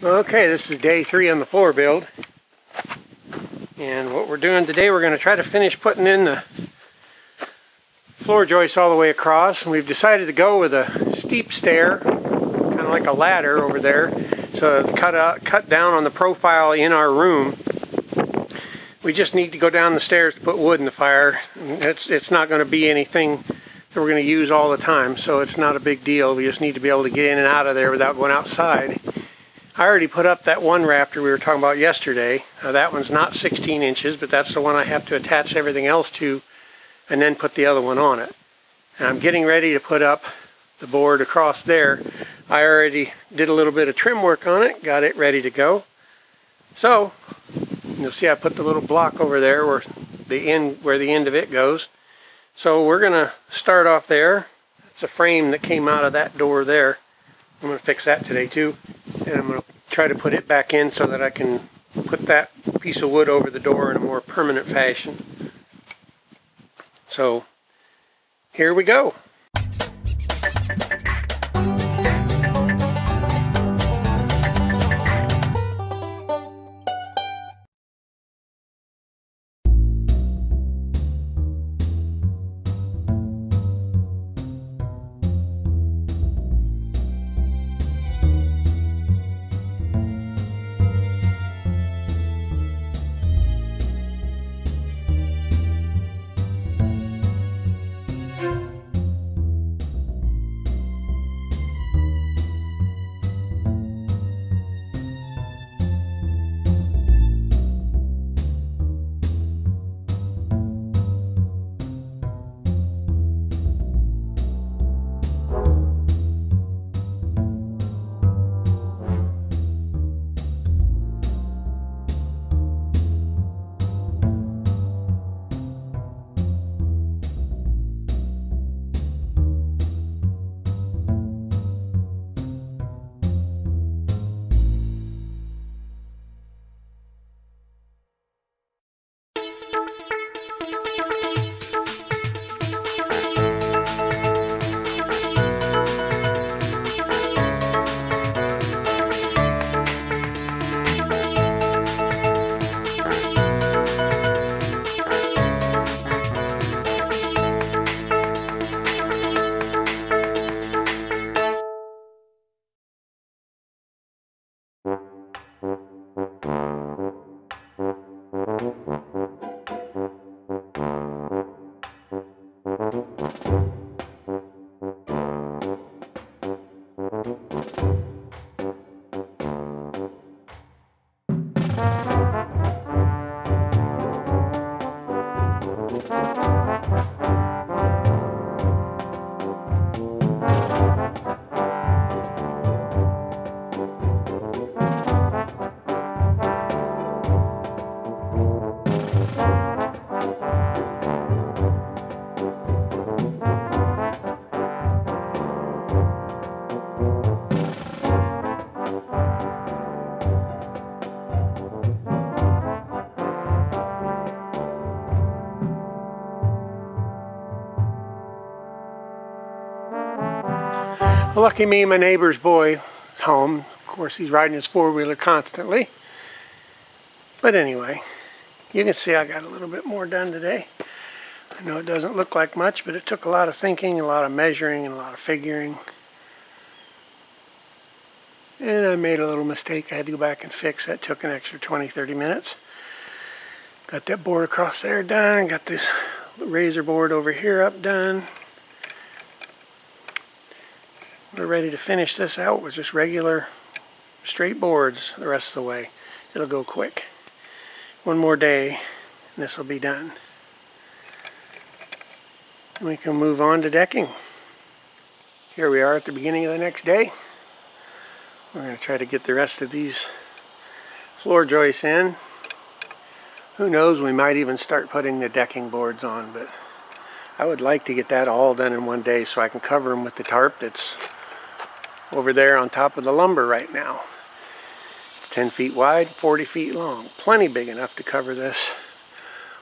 Okay, this is day 3 on the floor build. And what we're doing today, we're going to try to finish putting in the floor joists all the way across. And we've decided to go with a steep stair, kind of like a ladder over there. So cut down on the profile in our room. We just need to go down the stairs to put wood in the fire. It's not going to be anything that we're going to use all the time, so it's not a big deal. We just need to be able to get in and out of there without going outside. I already put up that one rafter we were talking about yesterday. That one's not 16 inches, but that's the one I have to attach everything else to and then put the other one on it. And I'm getting ready to put up the board across there. I already did a little bit of trim work on it, got it ready to go. So, you'll see I put the little block over there where the end of it goes. So we're going to start off there. It's a frame that came out of that door there. I'm going to fix that today too. And I'm going to try to put it back in so that I can put that piece of wood over the door in a more permanent fashion. So here we go. Well, lucky me, my neighbor's boy is home. Of course, he's riding his four-wheeler constantly. But anyway, you can see I got a little bit more done today. I know it doesn't look like much, but it took a lot of thinking, a lot of measuring, and a lot of figuring. And I made a little mistake I had to go back and fix. That took an extra 20-30 minutes. Got that board across there done. Got this razor board over here up done. We're ready to finish this out with just regular straight boards the rest of the way. It'll go quick. One more day and this will be done. And we can move on to decking. Here we are at the beginning of the next day. We're going to try to get the rest of these floor joists in. Who knows, we might even start putting the decking boards on, but I would like to get that all done in one day so I can cover them with the tarp that's over there on top of the lumber right now. 10 feet wide, 40 feet long. Plenty big enough to cover this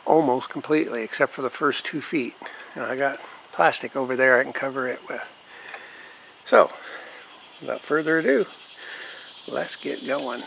almost completely, except for the first 2 feet. And I got plastic over there I can cover it with. So, without further ado, let's get going.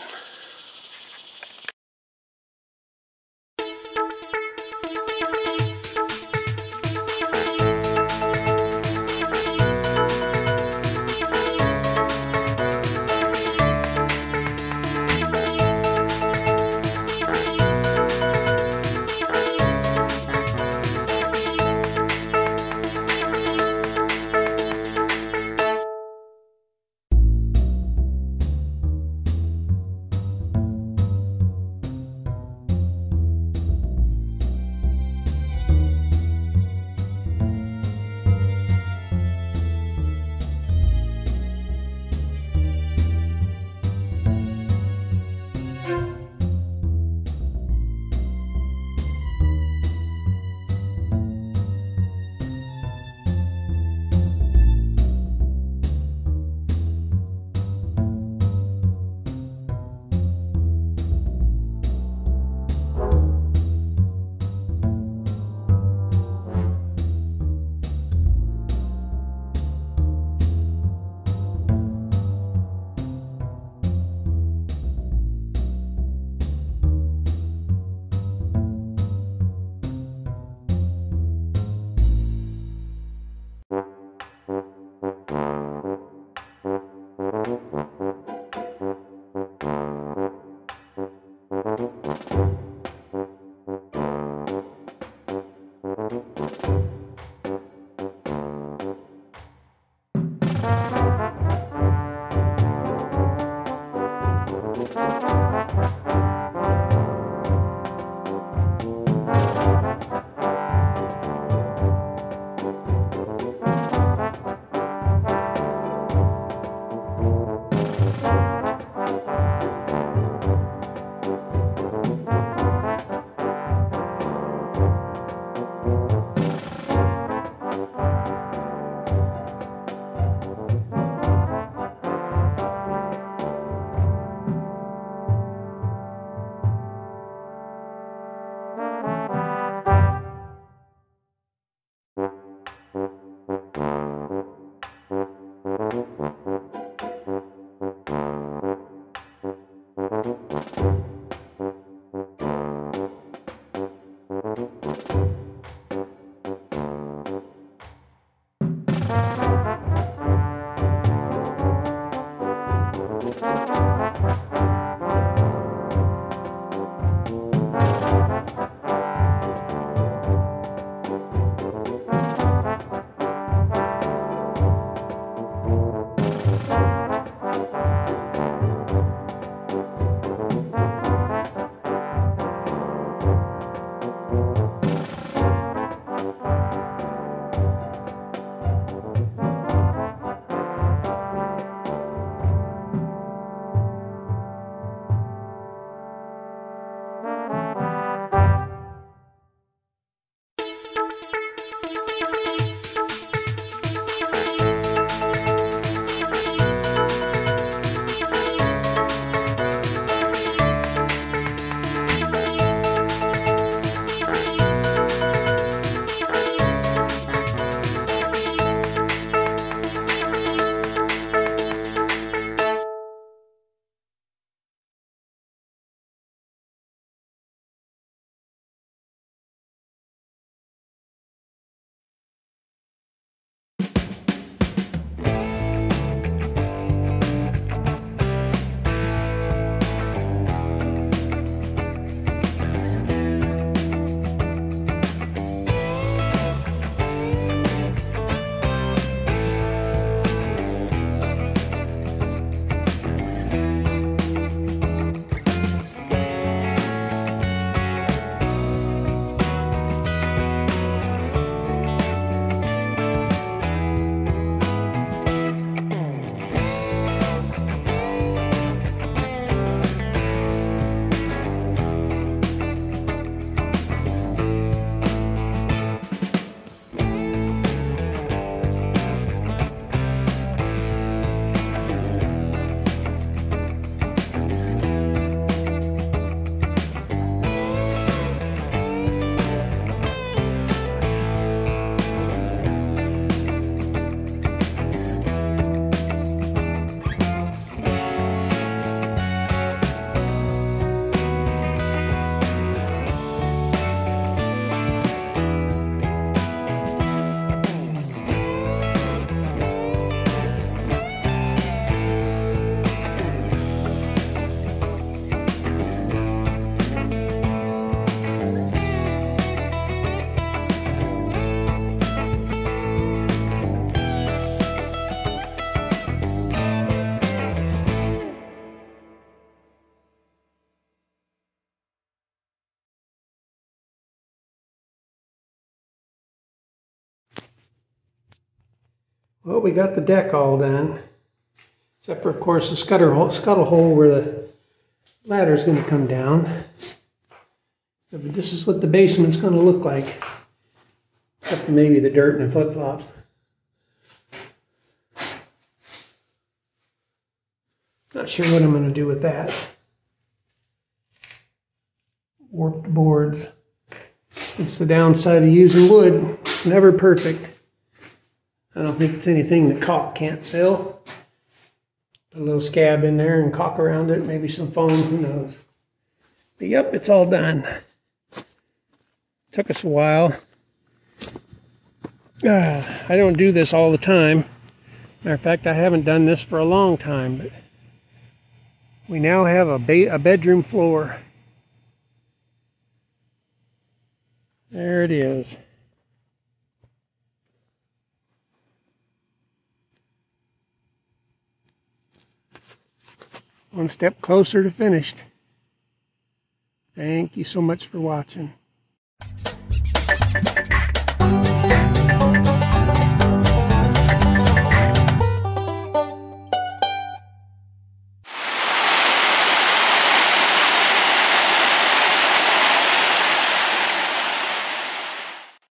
Well, we got the deck all done, except for, of course, the scuttle hole where the ladder is going to come down. So this is what the basement's going to look like, except for maybe the dirt and the flip-flops. Not sure what I'm going to do with that. Warped boards. It's the downside of using wood. It's never perfect. I don't think it's anything that caulk can't fill. Put a little scab in there and caulk around it, maybe some foam, who knows. But yep, it's all done. Took us a while. I don't do this all the time. Matter of fact, I haven't done this for a long time, but we now have a bedroom floor. There it is. One step closer to finished. Thank you so much for watching.